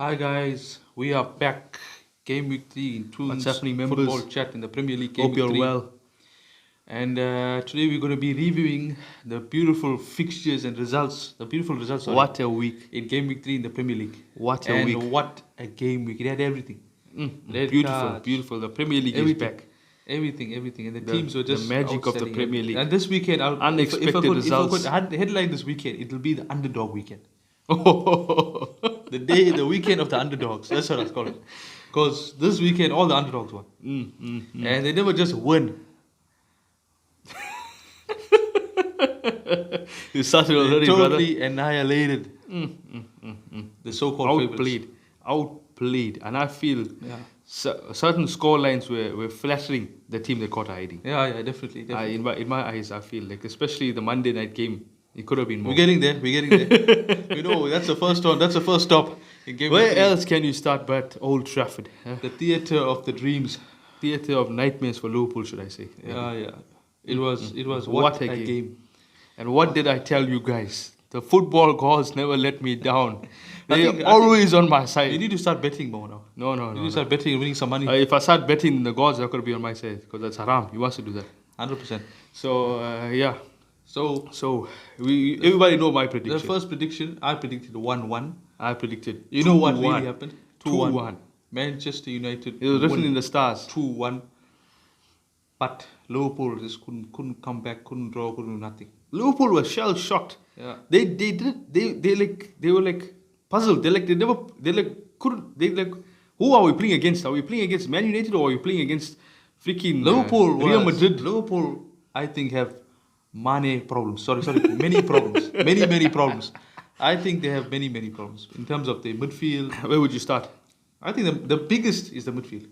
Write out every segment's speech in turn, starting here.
Hi guys, we are back. Game week 3 in Toon's What's happening, members? football chat in the Premier League game Hope week you're 3. well. And today we're going to be reviewing the beautiful fixtures and results, the beautiful results What a week. in game week 3 in the Premier League. What a and week. what a game week. It had everything. Red Beautiful, cards, beautiful. The Premier League everything. is back. Everything. And the The- teams were the just magic of the outstanding. Premier League. And this weekend, Unexpected if I results. could headline this weekend, it will be the underdog weekend. The weekend of the underdogs. That's what I was calling it. Because this weekend, all the underdogs won. And they never just win. You started They already, totally annihilated the so-called brother. Outplayed. And I feel Yeah. certain scorelines were flattering the team that caught hiding. Yeah, definitely. In my eyes, I feel like, especially the Monday night game, it could have been more. We're getting there. You know, that's the first one. That's the first stop in game Where week 3. else can you start but Old Trafford? Huh? The theatre of the dreams. Theatre of nightmares for Liverpool, should I say. Yeah. It was What a game. And what did I tell you guys? The football gods never let me down. They're always on my You side. need to start betting more now. No. You need to start betting and winning some money. If I start betting, the gods are going to be on my side because that's haram. You want to do that. 100%. So, yeah. So, So, everybody know my the prediction. first prediction, I predicted 1-1. I predicted You know what 2-1. really happened? 2-1. Manchester United. It was written won in the stars. 2-1. But Liverpool just couldn't come back, couldn't draw, couldn't do nothing. Liverpool were shell shocked. Yeah. They were like puzzled. Who are we playing against? Are we playing against Man United or are we playing against freaking Real Madrid? Liverpool, I think, have many problems. Sorry, many problems. Many problems. I think they have many problems in terms of the midfield. Where would you start? I think the biggest is the midfield.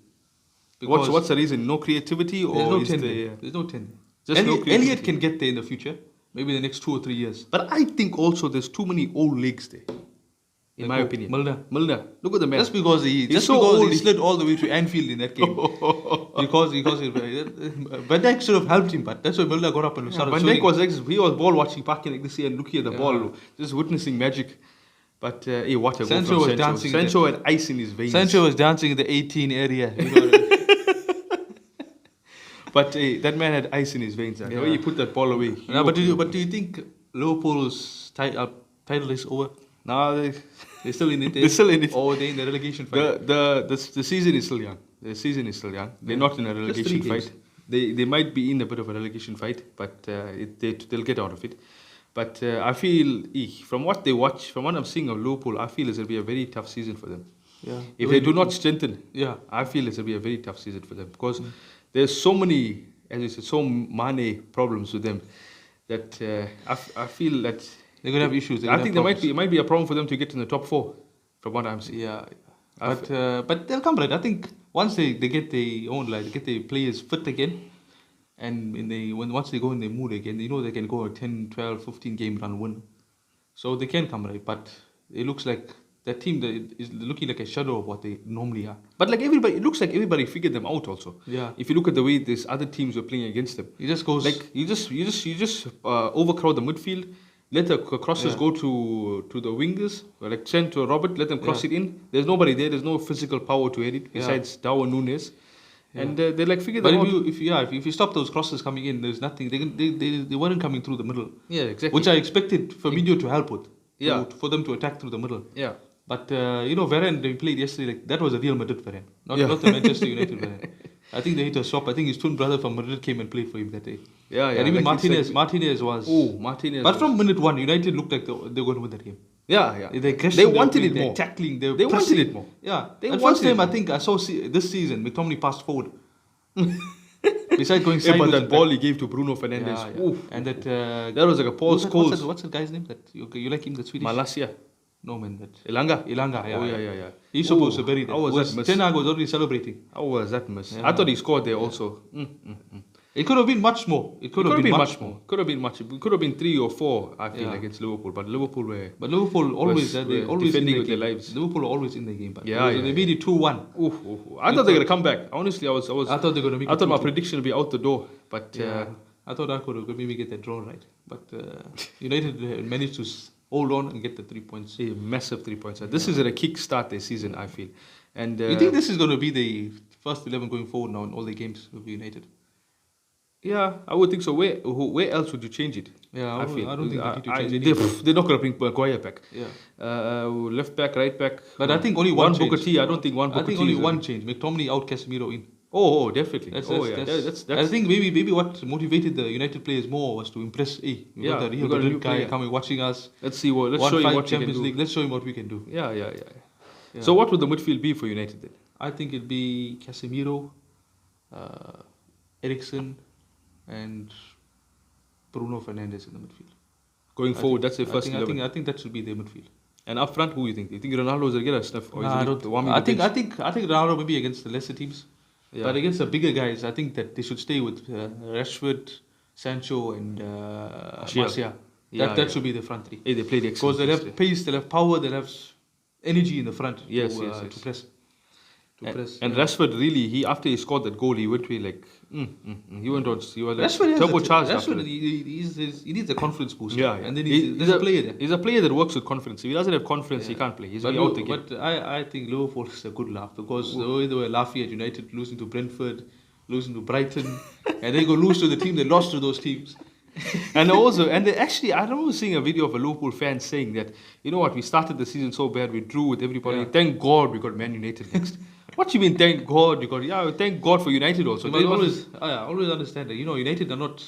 What's the reason? No creativity or There's no is tender. there... There's no tender. Just no creativity. Elliot can get there in the future, maybe the next 2 or 3 years. But I think also there's too many old legs there. In Like my who? opinion. Milner. Look at the man. Just because he so old. he slid all the way to Anfield in that game. because Van Dijk should have helped him, but that's why Milner got up and started Van swinging. Dijk he was ball watching, parking like this here and looking at the ball, just witnessing magic. But what a goal Sancho from was Sancho. dancing Sancho had ice in his veins. Sancho was dancing in the 18 area. You know what I mean? But that man had ice in his veins. The way he put that ball away. No, but do you think Liverpool's title is over? No, They're still in it. They're still in it. Or they're in the relegation fight. the season is still young. The season is still young. They're not in a relegation 3 games. fight. They might be in a bit of a relegation fight, but they'll get out of it. But I feel, from what I'm seeing of Liverpool, I feel it's going to be a very tough season for them. Yeah. If they do not strengthen, Yeah. I feel it's going to be a very tough season for them because there's so many, as you said, so many problems with them that I feel that They're going to have issues. I think it might be a problem for them to get in the top 4, from what I'm seeing. Yeah. But they'll come right. I think once they get their own, like, they get their players fit again, and once they go in their mood again, they know they can go a 10, 12, 15 game run win. So they can come right. But it looks like that team that is looking like a shadow of what they normally are. But like everybody, it looks like everybody figured them out also. Yeah. If you look at the way these other teams were playing against them, It just goes like you just overcrowd the midfield, let the crosses go to the wingers, like send to Robert, let them cross it in. There's nobody there. There's no physical power to hit it besides Darwin Nunes, and they like figured But them out. if you stop those crosses coming in, there's nothing. They weren't coming through the middle. Yeah, exactly. Which I expected Firmino to help with. Yeah. For them to attack through the middle. Yeah. But Varane, they played yesterday, like that was a Real Madrid Varane, not the Manchester United Varane. I think they hit a swap. I think his twin brother from Madrid came and played for him that day. Yeah. And even like Martinez was. Oh, Martinez. But from minute 1, United looked like they were going to win that game. Yeah. They wanted it they're more. tackling. They wanted it more. Yeah. They And wanted first time it I more. think I saw this season, McTominay passed forward. Besides going Yeah, sideways. but that and ball back. he gave to Bruno Fernandes. Yeah. Oof. And that. That was like a Paul Scholes. What's that guy's name? That you like him? That Swedish. Malasia. No man, that Elanga. Ilanga. Yeah. Oh, yeah. He's supposed to bury that. How was that miss? Ten Hag was already celebrating. How was that miss? Yeah. I thought he scored there also. It could have been much more. It could have been much more. Could have been much. It could have been 3 or 4. I feel Yeah. against Liverpool, but Liverpool were. But Liverpool always were always defending in with the their game. lives. Liverpool are always in the game. But Yeah, they made it 2-1. I thought they were gonna come back. Honestly, I was. I thought they were gonna make. I it thought my 2-2. prediction would be out the door, but I thought I could maybe get that draw right, but United managed to hold on and get the 3 points. A massive 3 points. This is a kick-start their season, I feel. And You think this is going to be the first 11 going forward now in all the games with United? yeah, I would think so. Where else would you change it? Yeah, I feel I don't think they need to change anything. they're not going to bring Maguire back. Yeah. Left back, right back. But I think only one change. Booker T. I don't think one Booker I think T only is one change. McTominay out, Casemiro in. Oh, definitely. That's I think maybe what motivated the United players more was to impress. Hey, we got a we got a real new guy player. coming watching us. Let's see what. Let's Won show him 5 what we can Champions do. League. Let's show him what we can do. Yeah. So what would the midfield be for United then? I think it'd be Casemiro, Eriksen, and Bruno Fernandes in the midfield. Going forward, that's the first 11. I think that should be their midfield. And up front, who do you think? Do you think Ronaldo will get a sniff? Or Nah, is I it don't. I think Ronaldo maybe against the lesser teams, but against the bigger guys, I think that they should stay with Rashford, Sancho, and Martial. That should be the front three. Hey, they played Because they'll have pace, they'll have power, they'll have energy in the front. Yes. To press. And Rashford really, after he scored that goal, he went to like, he went on, he was like Rashford turbocharged after Rashford, that. he needs a confidence boost. Yeah. And then there's a player there. He's a player that works with confidence. If he doesn't have confidence, he can't play. He's really out the game. But I think Liverpool is a good laugh because the way they were laughing at United losing to Brentford, losing to Brighton, and they go lose to the team they lost to those teams. And they actually, I remember seeing a video of a Liverpool fan saying that, you know what, we started the season so bad, we drew with everybody. Yeah. Thank God we got Man United next. What do you mean, thank God? Thank God for United also. But I always understand that. United are not.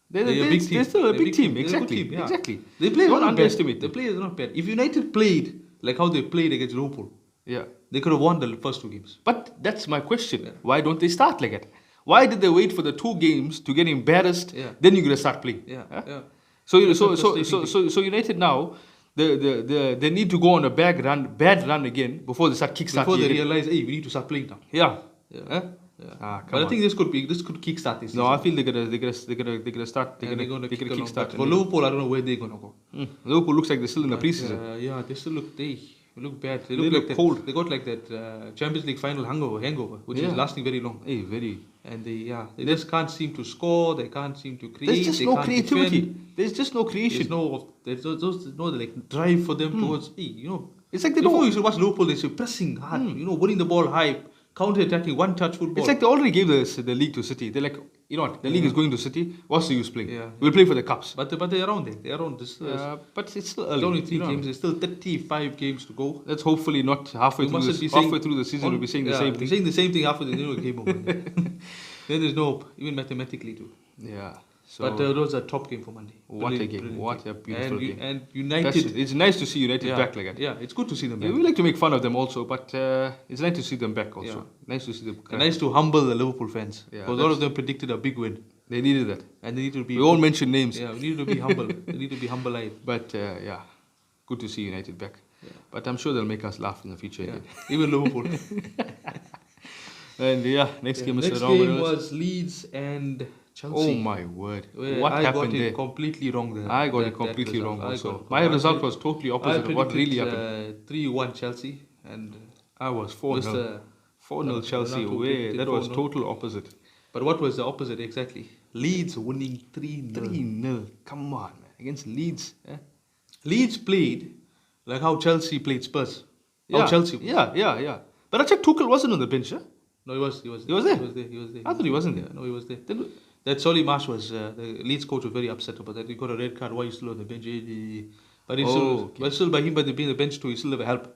They're a big team. They're still a big team. They're Exactly. a good team, yeah. Exactly. They play Don't not underestimate bad. them. The players are not bad. If United played like how they played against Liverpool, Yeah. they could have won the first 2 games. But that's my question. Why don't they start like that? Why did they wait for the 2 games to get embarrassed? Yeah. Then you're gonna start playing. Yeah. Huh? Yeah. So United now, they need to go on a bad run again before they start kickstarting. Before they realize, hey, we need to start playing now. Yeah. Yeah. Huh? Yeah. Come But I on. think this could kickstart this season. No, I feel they're gonna start. They're gonna kick along. kickstart. But for Liverpool, I don't know where they're gonna go. Liverpool looks like they're still in the preseason. Yeah, they still look bad. They look look like cold. That, they got like that Champions League final hangover, which is lasting very long. Hey, very. And they just can't seem to score. They can't seem to create. There's just they no can't creativity. defend. There's just no creation. There's no like drive for them towards. It's like they before don't. you should watch Liverpool. They should pressing hard. Winning the ball high, counter attacking, one touch football. It's like they already gave the league to City. They're like, you know what? The league is going to City. What's the use playing? Yeah. We'll play for the cups. But they're around there. They're around this. But it's still There's early. only 3 you know. games. There's still 35 games to go. Let's hopefully not halfway through the season we'll be saying the same thing. Saying the same thing after the game over. Then there's no hope, even mathematically too. Yeah. So But those are top game for Monday. what a game! What a beautiful game! And United. It's nice to see United back like that. Yeah, it's good to see them back. Yeah, we like to make fun of them also, but it's nice to see them back also. Yeah. Nice to see them. And nice to humble the Liverpool fans. Yeah, Because all of them predicted a big win. They needed that. And they need to be. We won't mention names. Yeah, we need to be humble. We need to be humble-eyed. But good to see United back. Yeah. But I'm sure they'll make us laugh in the future again. Even Liverpool. And next game is Next game was Leeds and Chelsea. Oh my word! What happened got it there? completely wrong there. I got it completely wrong also. My result was totally opposite of what really happened. 3-1 Chelsea, and I was 4-0. 4-0 Chelsea away. That was total opposite. But what was the opposite exactly? Leeds winning 3-0. 3-0. Come on, man. Against Leeds. Leeds played like how Chelsea played Spurs. Yeah. How Chelsea. Yeah. But I checked Tuchel wasn't on the bench, huh? No, he was there? He was there. I thought he wasn't there. No, he was there. That Solly Marsh was the Leeds coach was very upset about that. He got a red card. Why are you still on the bench? But by him being the bench too, he still have help.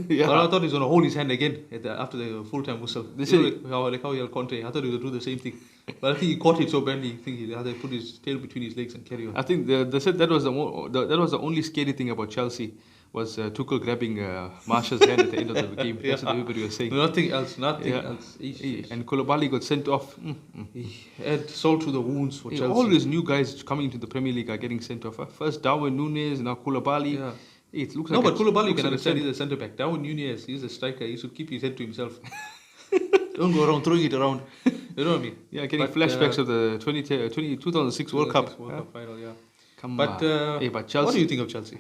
Yeah. But I thought he was going to hold his hand again after the full-time whistle. They said like how he held Conte. I thought he would do the same thing. But I think he caught it so badly. I think he had to put his tail between his legs and carry on. I think they said that was the only scary thing about Chelsea was Tuchel grabbing Marshall's hand at the end of the game. That's what everybody was saying. Nothing else. And Koulibaly got sent off. Add salt to the wounds for Chelsea. All these new guys coming into the Premier League are getting sent off. First Darwin Núñez, now Koulibaly. Yeah. It looks No, like but Koulibaly can understand he's a centre back. Darwin Núñez, he's a striker. He should keep his head to himself. Don't go around throwing it around. You know what I mean? Yeah, getting flashbacks of the 2006 World Cup. World Cup final, yeah. But Chelsea. What do you think of Chelsea?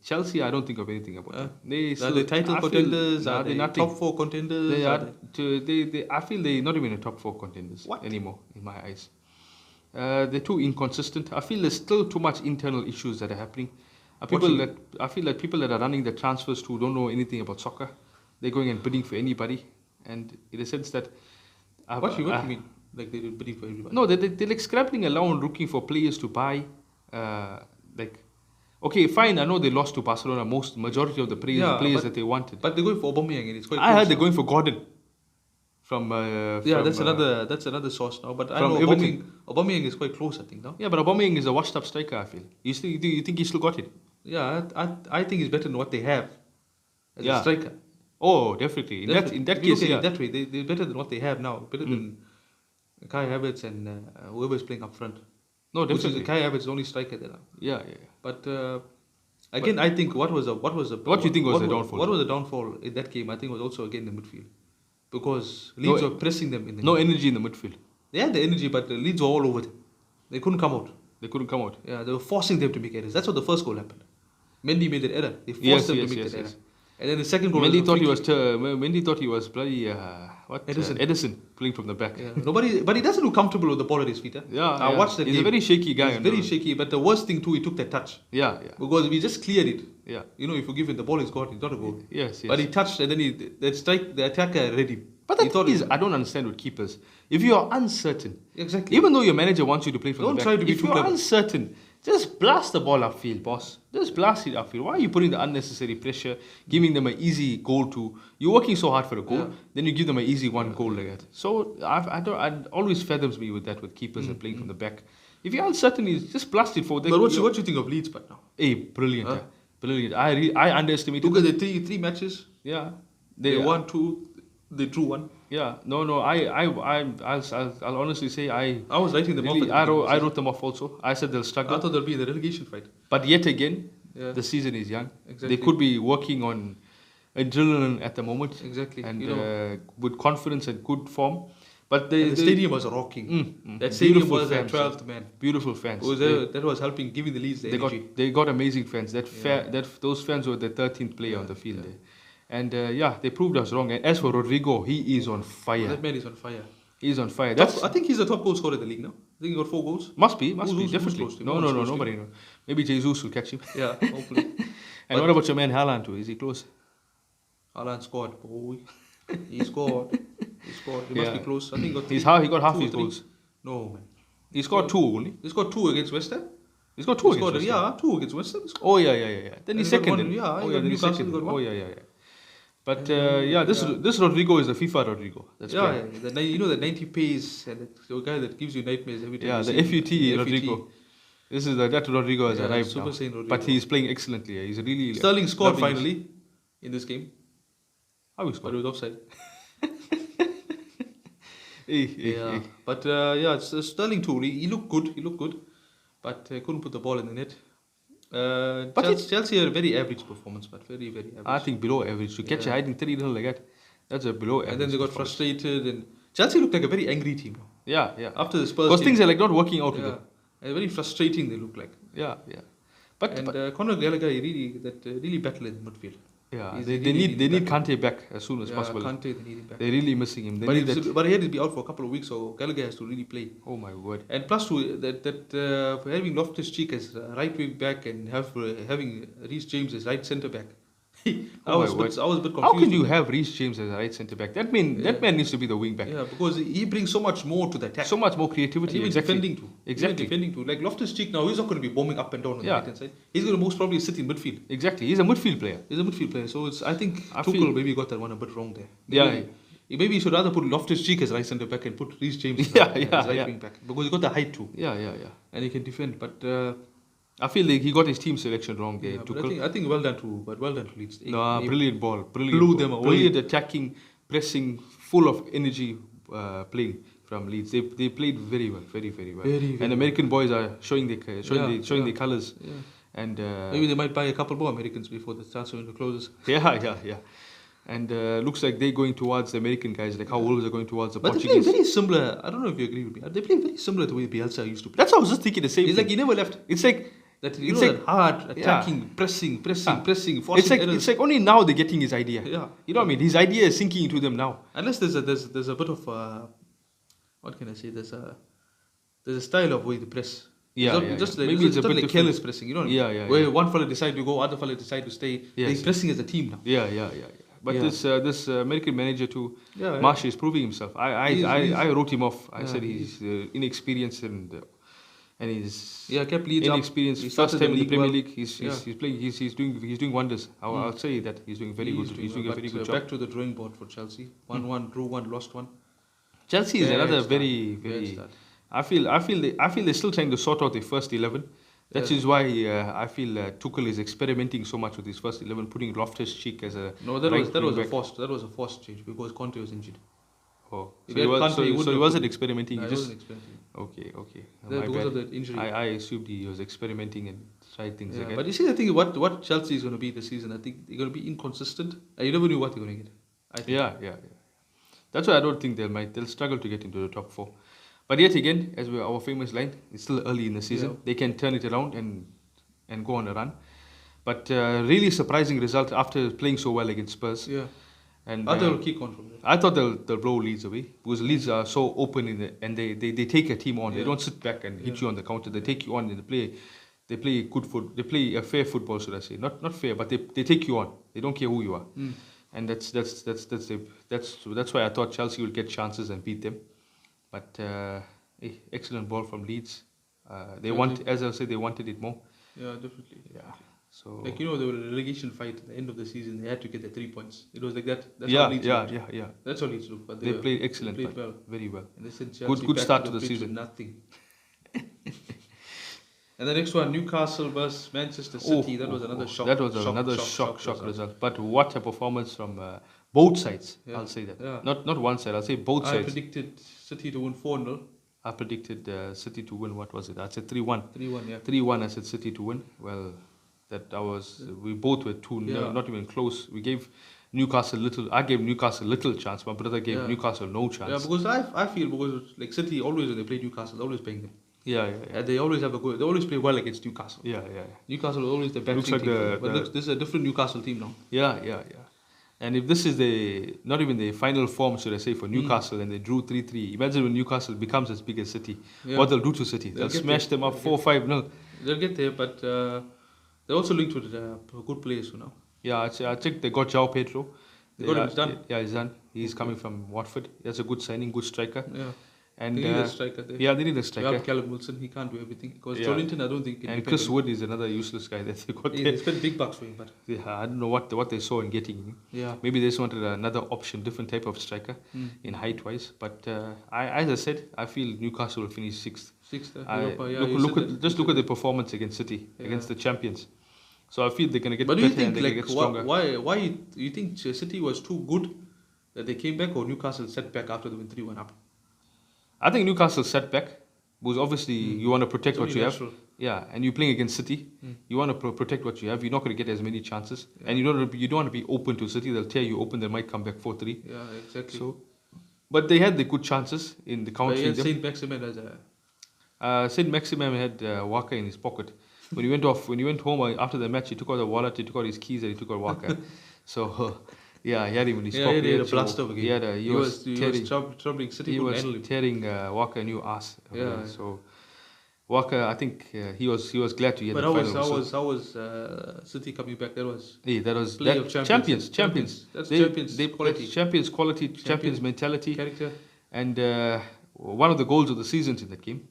Chelsea, I don't think of anything about them. Are they title contenders? Are they top 4 contenders? I feel they're not even a top 4 contenders anymore, in my eyes. They're too inconsistent. I feel there's still too much internal issues that are happening. Are people watching- that I feel like people that are running the transfers who don't know anything about soccer, they're going and bidding for anybody, and in a sense that. What you mean? Like they're bidding for everybody? No, they're like scrabbling around looking for players to buy. Like, okay, fine. I know they lost to Barcelona. Majority of the players but- that they wanted. But they're going for Aubameyang, and it's quite. I close heard they're now. going for Gordon. From That's another source now. But I from know Everton. Aubameyang is quite close, I think now. Yeah, but Aubameyang is a washed-up striker. I feel. You think he still got it? Yeah, I think it's better than what they have as Yeah. a striker. Oh, definitely. In that If you case, look at yeah. it that way, they're better than what they have now. Better than Kai Havertz and whoever's playing up front. No, Which definitely. is Kai Havertz is the only striker there now. Yeah. But again, I think what was the What do you think was the downfall? What was the downfall in that game? I think was also again the midfield, because No, Leeds were pressing them in the No energy in the midfield. They had the energy, but the Leeds were all over them. They couldn't come out. They couldn't come out. Yeah, they were forcing them to make errors. That's what the first goal happened. Mendy made that error. They forced Yes, them yes, to make yes, that yes. error. And then the second goal. Mendy was a thought free he was kick. Mendy thought he was bloody Edison. Edison playing from the back. Yeah, nobody, but he doesn't look comfortable with the ball at his feet. Huh? Yeah, I watched that He's game. a very shaky guy. He's very shaky. But the worst thing too, he took that touch Yeah. because we just cleared it. Yeah. You know, if you give it the ball, it's gone. It's not a goal. Yes. But he touched and then the attacker read him. But the He thought thing is, it- I don't understand with keepers. If you are uncertain, exactly. even though your manager wants you to play from Don't the back, try to be if too you're clever. uncertain, just blast the ball upfield, boss. Just blast it upfield. Why are you putting the unnecessary pressure, giving them an easy goal to? You're working so hard for a goal, Yeah. then you give them an easy one goal like that. So I always fathers me with that with keepers and playing from the back. If you're uncertain, you just blast it forward. But what you think of Leeds, but now? Hey, brilliant, Huh? brilliant. I underestimated. Look at the three matches. Yeah, They won 2. They drew 1. Yeah, no. I'll honestly say I I was writing them really, off. I wrote them off also. I said they'll I struggle. thought they'll be in the relegation fight. But yet again, Yeah. the season is young. Exactly. They could be working on adrenaline at the moment. Exactly. And You know, with confidence and good form. But and the stadium was rocking. That stadium Beautiful was fans, at 12th man. Beautiful fans. That was helping, giving the Leeds the energy. They got amazing fans. Those fans were the 13th player on the field there. And they proved us wrong. And as for Rodrigo, he is on fire. That man is on fire. He's on fire. I think he's the top goal scorer in the league now. I think he got 4 goals. Must be, Who's definitely. close to him? No, Who's close to nobody. No. Maybe Jesus will catch him. Yeah, hopefully. And what about your man Haaland too? Is he close? Haaland scored. Boy. He scored. He must Yeah. be close. I think he got He 3. got half 2 or his 3. goals. No, man. He scored 2 only. He scored 2 against West Ham. He's got 2 He against scored, West Ham. yeah, 2 against West Ham. Oh yeah. Then he's he got second. one, Then. yeah, he Oh got yeah, then he's Newcastle, second. he got Oh one. yeah. But this Rodrigo is the FIFA Rodrigo. That's Yeah, right. you know the 90 pace and the guy that gives you nightmares every time. Yeah, you the see him. FUT The Rodrigo. This is that Rodrigo has Yeah, arrived Super now. Saiyan Rodrigo. But he's playing excellently. Yeah. He's really Sterling scored lovely. finally in this game, How he but scored? it was offside. Hey. But Sterling too. He looked good, but couldn't put the ball in the net. But Chelsea had a very average performance, but very average. I think below average to catch a hiding 3-0 like that. That's a below average. And then they got performance. frustrated, and Chelsea looked like a very angry team now. Yeah. After the Spurs Because game. things are like not working out with Yeah, them. and very frustrating they look like. Yeah. But Conor Gallagher really battled in the midfield. yeah, He's they really need battled. Kante back as soon as possible. Kante, they need him back. They're really missing him. They But, need that. but he had to be out for a couple of weeks, so Gallagher has to really play. Oh my word. And plus, having Loftus-Cheek as right wing back and having Reece James as right centre back, I was a bit confused. How can you have Reece James as a right centre back? That man needs to be the wing back. Yeah, because he brings so much more to the attack. So much more And creativity. even Exactly. defending too. Exactly. Even defending too. Like Loftus-Cheek now, he's not going to be bombing up and down on the Yeah. right hand side. He's going to most probably sit in midfield. Exactly. He's a midfield player. He's a midfield player, so I think I Tuchel feel- maybe got that one a bit wrong there. Yeah. Maybe he should rather put Loftus-Cheek as right centre back and put Reece James as right wing back, because he got the height too Yeah. and he can defend. But I feel like he got his team selection wrong there. yeah, but Tuchel. I think well done to Leeds. No, brilliant ball. Brilliant. blew ball. them away. Brilliant attacking, pressing, full of energy playing from Leeds. They played very well. Very well. Very and American boys are showing their Yeah. colours. Yeah. And Maybe they might buy a couple more Americans before the transfer window closes. yeah. And looks like they're going towards the American guys, like how Wolves are going towards the But they play Portuguese. very similar. I don't know if you agree with me. They play very similar to the way Bielsa used to play. That's what I was just thinking the same It's thing. like he never left. It's like That It's that like- hard attacking, pressing, forcing errors. it's like only now they're getting his idea. Yeah. You know what I mean? His idea is sinking into them now. Unless there's a bit of what can I say? There's a style of way to press. Yeah, It's not, yeah, just yeah. like, Maybe it's a not bit like different. careless pressing, you know. Yeah. Where one fella decide to go, other fella decide to stay. Yes. They're pressing as a team now. Yeah. But Yeah. this American manager too, Yeah. Marsh is proving himself. I wrote him off. I Yeah, said he's inexperienced and he's kept Leeds up. inexperienced. He First started time in the league Premier well. League. He's playing. He's doing wonders. I'll say that he's doing very good. He's doing a very good job. Back to the drawing board for Chelsea. 1-1, drew 1, lost 1. Chelsea is Bad another start. very Bad very. start. I feel they're still trying to sort out their first 11. That is why I feel Tuchel is experimenting so much with his first 11, putting Loftus-Cheek as a No, that right was wing back. that was a forced change because Conte was injured. Oh, If so he he, had was, Kante, so, he so wouldn't he have wasn't put- experimenting. No, He I just wasn't expecting. okay. That My because bad. of that injury. I assumed he was experimenting and tried things Yeah, again. but you see, I think what Chelsea is going to be this season, I think they're going to be inconsistent. And you never knew what they're going to get. I think. Yeah. That's why I don't think they'll struggle to get into the top 4. But yet again, as our famous line, it's still early in the season. Yeah. They can turn it around and go on a run. But really surprising result after playing so well against Spurs. Yeah. And I thought they'll kick on from there. I thought they'll blow Leeds away because Leeds are so open and they take a team on. They Yeah. don't sit back and hit you on the counter. They take you on and they play good foot. They play a fair football, should I say? Not fair, but they take you on. They don't care who you are. And that's why I thought Chelsea would get chances and beat them. But excellent ball from Leeds. As I said, they wanted it more. Yeah, definitely. Yeah. So Like, there was a relegation fight at the end of the season. They had to get the 3 points. It was like that. That's yeah. how Leeds looked. Yeah. That's how Leeds looked. But They played excellent. They played but well. Very well. And they sent Chelsea Good back start to to the pitch with season. nothing. And the next one, Newcastle versus Manchester City. That was another shock. That was another shock result. But what a performance from both sides. Yeah. I'll say that. Yeah. Not one side. I'll say both I sides. predicted City to win 4-0. I predicted City to win. What was it? I said 3-1. 3-1, yeah. 3-1. I said City to win. Well, we both were not even close. We gave Newcastle little. I gave Newcastle little chance. My brother gave Newcastle no chance. Yeah, because I feel because like City always when they play Newcastle, they're always playing them. Yeah. And they always have they always play well against Newcastle. Yeah. Newcastle is always the best Looks team. like But look, this is a different Newcastle team now. Yeah. And if this is not even the final form, should I say, for Newcastle, and they drew 3-3, imagine when Newcastle becomes as big as City, what they'll do to City. They'll smash them up 4-5-0. They'll get there, but they're also linked with good players, Yeah, I checked. They got João Pedro. They got him, he's done. Yeah, he's done. He's coming from Watford. That's a good signing, good striker. Yeah. And They need a striker there. Yeah, they need a You striker. have Callum Wilson, he can't do everything. Because Yeah. Jolinton, I don't think can And defend Chris him. Wood is another useless guy that they got They there. spent big bucks for him, but Yeah, I don't know what they saw in getting him. yeah. Maybe they just wanted another option, different type of striker in height-wise. But as I said, I feel Newcastle will finish 6th. Sixth, I- Europa, yeah. look at the performance against City, against the champions. So I feel they're going to get But do better you think and they're going to get stronger. why you think City was too good that they came back, or Newcastle set back after they went 3-1 up? I think Newcastle set back because obviously you want to protect It's what only you natural. have. Yeah, and you're playing against City. You want to protect what you have. You're not going to get as many chances, and you don't want to be open to City. They'll tear you open. They might come back 4-3. Yeah, exactly. So, but they had the good chances in the But country. he had Saint Maximin as a Saint Maximum had Walker in his pocket. When he went home after the match, he took out the wallet, he took out his keys, and he took out Walker. So, yeah, he had him in his pocket. he had a blast of a game. He was troubling City. he couldn't was handle him. tearing Walker a new ass. Yeah. So Walker, I think he was glad to get But the final. how was City coming back? That was That was play of champions. That's They- champions they quality. Champions quality, champions mentality, character. and one of the goals of the seasons in that game,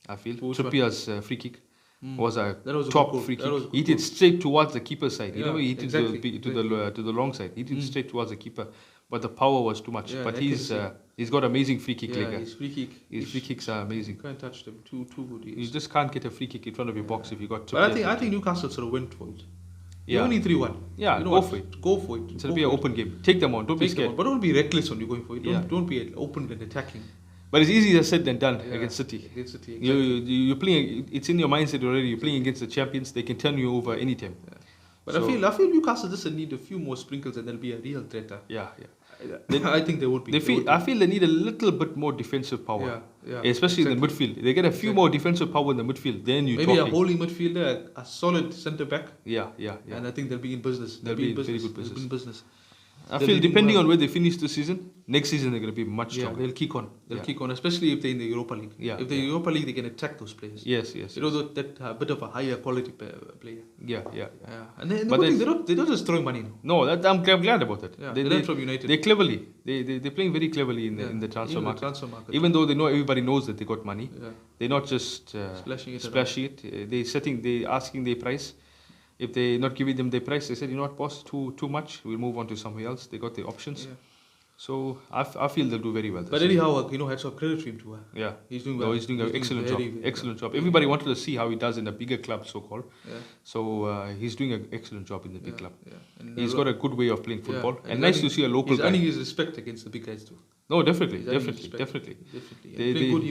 I feel Which one? Trippier's free kick was a That was a top good goal. free That was kick. a He good did goal. straight towards the keeper's side. Yeah, He did exactly. to the long side. He did straight towards the keeper, but the power was too much. Yeah, but accuracy. he's got amazing free kick Yeah, leg. his free kick. His free kicks are amazing. You can't touch them. Too good. he You is. just can't get a free kick in front of your box if you got. But Trippier. I think Newcastle sort of went for it. Yeah. You only 3-1. Yeah, You know go what? for it. Go for it. It'll Go be an for it. open game. Take them on. Don't be Take them scared. on. But don't be reckless when you're going for it. Yeah. Don't be open and attacking. But it's easier said than done Yeah, against City. Against City. You're playing. It's in your mindset already. You're playing against the champions. They can turn you over anytime. But So- I feel Newcastle just need a few more sprinkles and they'll be a real threat. Yeah. I think they would be. I feel they need a little bit more defensive power, Yeah. especially in the midfield. They get a few more defensive power in the midfield. Then you Maybe a talking. holding midfielder, a solid centre back, Yeah. and I think they'll be in business. They'll be in very good They'll be in business. I feel depending on where they finish the season, next season they're going to be much Yeah, stronger. they'll kick on. They'll kick on, especially if they're in the Europa League. Yeah, If they're in the Europa League, they can attract those players. Yes. You know, that bit of a higher quality player. Yeah. And the good thing, they're not just throwing money. No, I'm glad about that. Yeah, they learn from United. They're cleverly. They're playing very cleverly in the transfer market. Even though they know everybody knows that they got money, they're not just splashing it. They're asking their price. If they're not giving them their price, they said, you know what, boss, too much. We'll move on to somewhere else. They got their options. Yeah. So I feel they'll do very well. But anyhow, hats off credit to him too. Yeah, he's doing well. No, he's doing an excellent job. Very Excellent job. Everybody wanted to see how he does in a bigger club, so called. Yeah. So he's doing an excellent job in the big club. Yeah. And he's got a good way of playing football, and and nice to see a local he's guy. earning his respect against the big guys too. No, definitely. He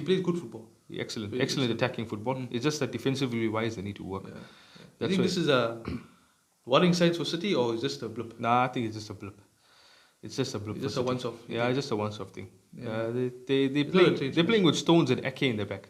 plays good football. Excellent attacking football. It's just that defensively wise, they need to work. Yeah. You think this is a worrying signs for City, or is just a blip? Nah, I think it's just a blip. It's just a blip. It's just a once-off. Yeah, it's just a once-off thing. Yeah. They're playing with Stones and Ake in the back,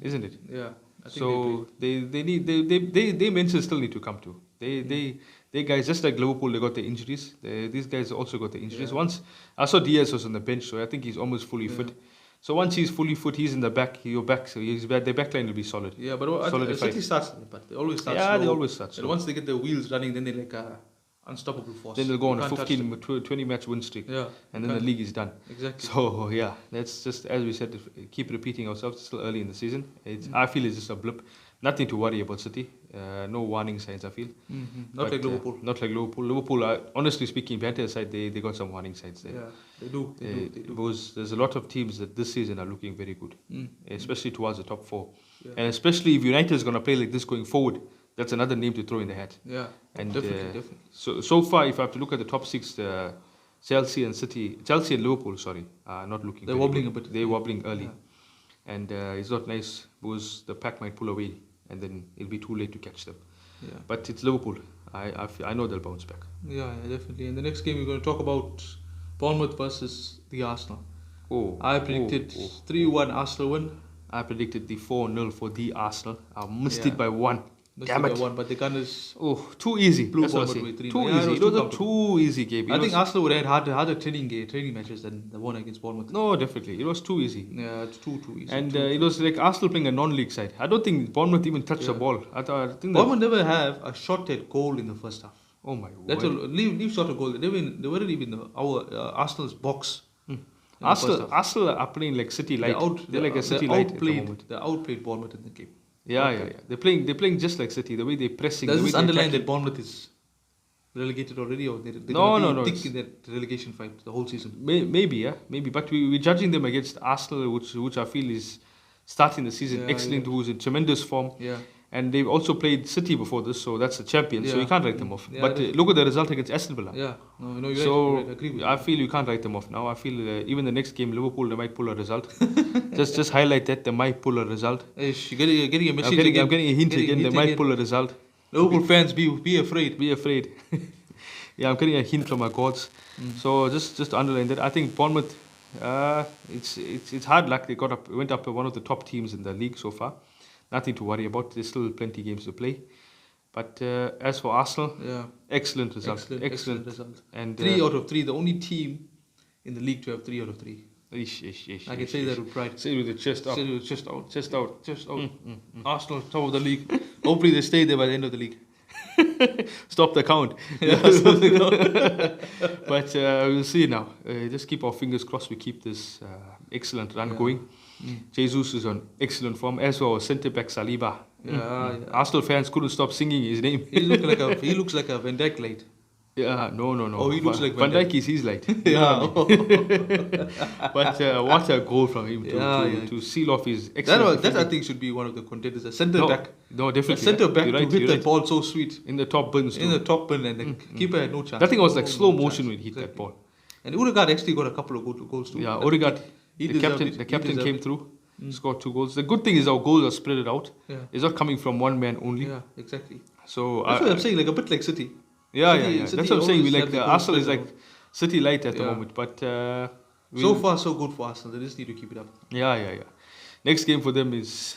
isn't it? Yeah. I think So they mentions still need to come to. They guys, just like Liverpool, they got the injuries. These guys also got the injuries. Yeah. Once I saw Diaz was on the bench, so I think he's almost fully fit. So once he's fully fit, he's in the back. You're back, so their back line will be solid. Yeah, but City starts, but they always start. Yeah, slow. they always start. And Slow. once they get the wheels running, then they're like unstoppable force. Then they'll go on You a can't touch 15, them. 20 match win streak. Yeah, And then the league is done. Exactly. So yeah, that's just, as we said, keep repeating ourselves. It's still early in the season. I feel it's just a blip. Nothing to worry about City. No warning signs, I feel. Not like Liverpool. Not like Liverpool. Liverpool, honestly speaking, better side, they got some warning signs there. Yeah, they do. Because there's a lot of teams that this season are looking very good, especially towards the top four. Yeah. And especially if United is going to play like this going forward, that's another name to throw in the hat. Yeah, And definitely. So far, if I have to look at the top six, Chelsea and Liverpool, are not looking. They're very wobbling good. a bit. They're wobbling early, Yeah. and it's not nice because the pack might pull away, and then it'll be too late to catch them. Yeah. But it's Liverpool. I know they'll bounce back. Yeah, definitely. In the next game, we're going to talk about Bournemouth versus the Arsenal. I predicted 3-1 Arsenal win. I predicted the 4-0 for the Arsenal. I missed it by one. Damn it. But the Gunners too easy. blew That's what I Bournemouth say. with 3-0. Too Yeah, easy. it It was was a too too easy game. I think Arsenal would have had harder training matches than the one against Bournemouth. No, definitely. It was too easy. Yeah, it's too easy. And it was like Arsenal playing a non-league side. I don't think Bournemouth even touched the ball. I think Bournemouth never have a shot at goal in the first half. Oh my That's word. leave shot of goal. They weren't even our Arsenal's box. Arsenal are playing like City light. They're like a City light at the moment. They outplayed Bournemouth in the game. Yeah. They're playing just like City. The way they're pressing. Does the way this they're underline attacking. that Bournemouth is relegated already, or they're No, gonna be it's- thick in that relegation fight the whole season? Maybe. But we're judging them against Arsenal, which I feel is starting the season excellent, who's in tremendous form. Yeah. And they've also played City before this, so that's the champion. So Yeah. you can't write them off. Yeah, But look at the result against Aston Villa. Yeah. No, you're So right. I agree with I you. feel you can't write them off now. I feel even the next game, Liverpool, they might pull a result. just highlight that they might pull a result. You're getting a message I'm getting a hint again. They might pull a result. Liverpool fans, be afraid. Be afraid. Yeah, I'm getting a hint from my gods. So just to underline that, I think Bournemouth, it's hard luck. They went up one of the top teams in the league so far. Nothing to worry about. There's still plenty games to play. But as for Arsenal, excellent result. Excellent result. And 3 out of 3, the only team in the league to have 3 out of 3. I can say that with pride. Say it with the chest up. Say it with chest out. Chest out. Just out. Arsenal, top of the league. Hopefully they stay there by the end of the league. Stop the count. Stop the count. But we'll see now. Just keep our fingers crossed we keep this excellent run going. Jesus is on excellent form, as well as centre back Saliba. Arsenal fans couldn't stop singing his name. He looks like a Van Dijk light. Yeah, no. Oh, he looks like Van Van Dijk is his light. Yeah. But what a goal from him to seal off his excellent. That I think should be one of the contenders. A centre back. No, definitely. A centre back You're to right, hit you're the right. ball so sweet. In the top bins too. In the top bin, and the keeper had no chance. That thing was like slow No motion chance. when he hit that ball. And Odegaard actually got a couple of goals too. Yeah, Odegaard, He the deserved captain, it. the He captain deserved came it. through, scored 2 goals. The good thing is our goals are spread out. Yeah. It's not coming from one man only. Yeah, exactly. So That's what I'm saying, like a bit like City. Yeah. City That's what I'm saying. We always like have the goals Arsenal is spread like City light at the Yeah. moment, but So far, so good for Arsenal. They just need to keep it up. Yeah. Next game for them is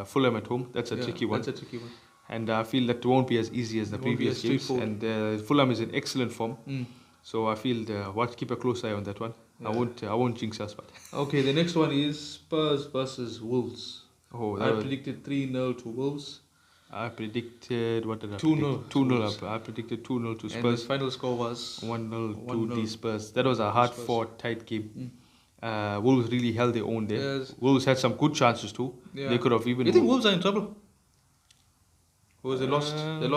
Fulham at home. That's a tricky one. That's a tricky one. And I feel that won't be as easy as the It won't be previous as games. straightforward. And Fulham is in excellent form. Mm. So I feel keep a close eye on that one. Yeah. I won't jinx us, but Okay, the next one is Spurs versus Wolves. I predicted 3-0 to Wolves. I predicted, what did I 2-0 predict? to Wolves. 2-0. I predicted 2-0 to And the Spurs. final score was 1-0 to 1-0 the Spurs. That was a hard-fought, tight game. Wolves really held their own there. Yes. Wolves had some good chances too. Yeah. They could have even. You think Wolves are in trouble? Because they lost. Uh, They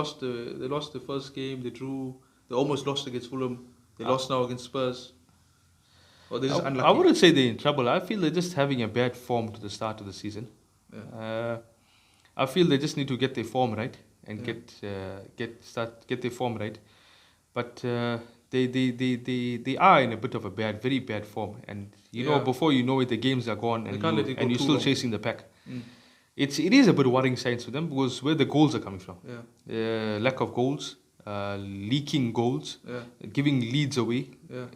lost the first game. They drew. They almost lost against Fulham. They lost now against Spurs. Or they're just unlucky. I wouldn't say they're in trouble. I feel they're just having a bad form to the start of the season. Yeah. I feel they just need to get their form right and Yeah. get their form right. But they are in a bit of a very bad form. And you know, Yeah. before you know it, the games are gone, and can't let it go you're too still long. chasing the pack. Mm. It is a bit worrying signs for them because where the goals are coming from. Yeah. Lack of goals, leaking goals, Yeah. giving leads away. Yeah.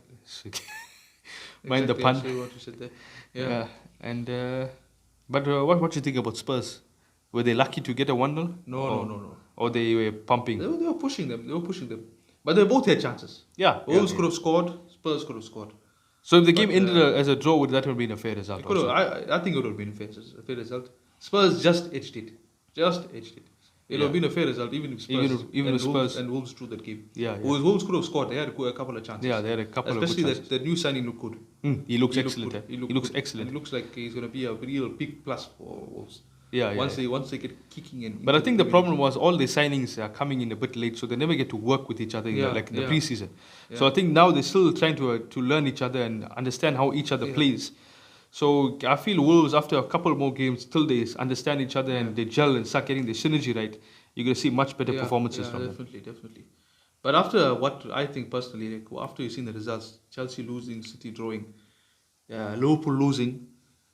Mind the Exactly, pun. actually what you said there. Yeah. And but what do you think about Spurs? Were they lucky to get a 1-0? No. Or they were pumping? They were pushing them. But they both had chances. Yeah. Wolves could have scored. Spurs could have scored. So if the game But, ended as a draw, would that have been a fair result? It could have, I think it would have been a fair result. Spurs just edged it. It would have been a fair result even if Spurs, Even if Spurs and Wolves drew that game. Yeah. Wolves could have scored. They had a couple of chances. Yeah, they had a couple Especially of good chances. that new signing looked good. He looks He excellent. looked good. He looks good. excellent. And it looks like he's going to be a real big plus for Wolves. Once they get kicking in. But I think the problem was all the signings are coming in a bit late, so they never get to work with each other in the preseason. Yeah. So I think now they're still trying to learn each other and understand how each other plays. So I feel Wolves, after a couple more games, till they understand each other and they gel and start getting the synergy right, you're going to see much better performances from them. Definitely. But after what I think personally, after you've seen the results, Chelsea losing, City drawing, Liverpool losing,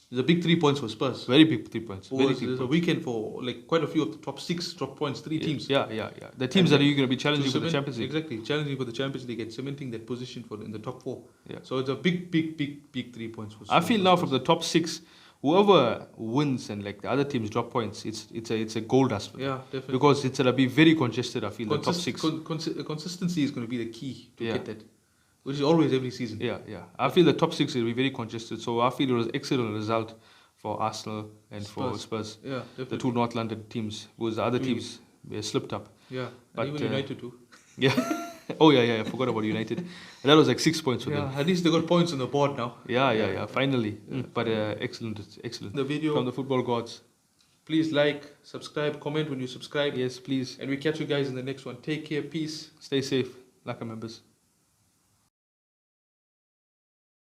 there's a big 3 points for Spurs. Very big 3 points. There's a weekend for quite a few of the top 6 drop points, 3 teams. Yeah. The teams that are going to be challenging for the Champions League. Exactly, challenging for the Champions League and cementing that position in the top 4. Yeah. So it's a big 3 points for Spurs. I feel now from the top 6, whoever wins and the other teams drop points, it's a goal dust for them. Yeah, definitely. Because it's going to be very congested, I feel, the top 6. Consistency is going to be the key to get that, which is always every season. Yeah. I feel the top 6 will be very congested. So I feel it was an excellent result for Arsenal and for Spurs. Yeah, definitely. The 2 North London teams, because the other teams were slipped up. Yeah, But, and even United too. Yeah. I forgot about United. And that was 6 points for them. At least they got points on the board now. Yeah, finally. But excellent. The video from the football gods. Please like, subscribe, comment when you subscribe. Yes, please. And we catch you guys in the next one. Take care, peace. Stay safe, Laka members.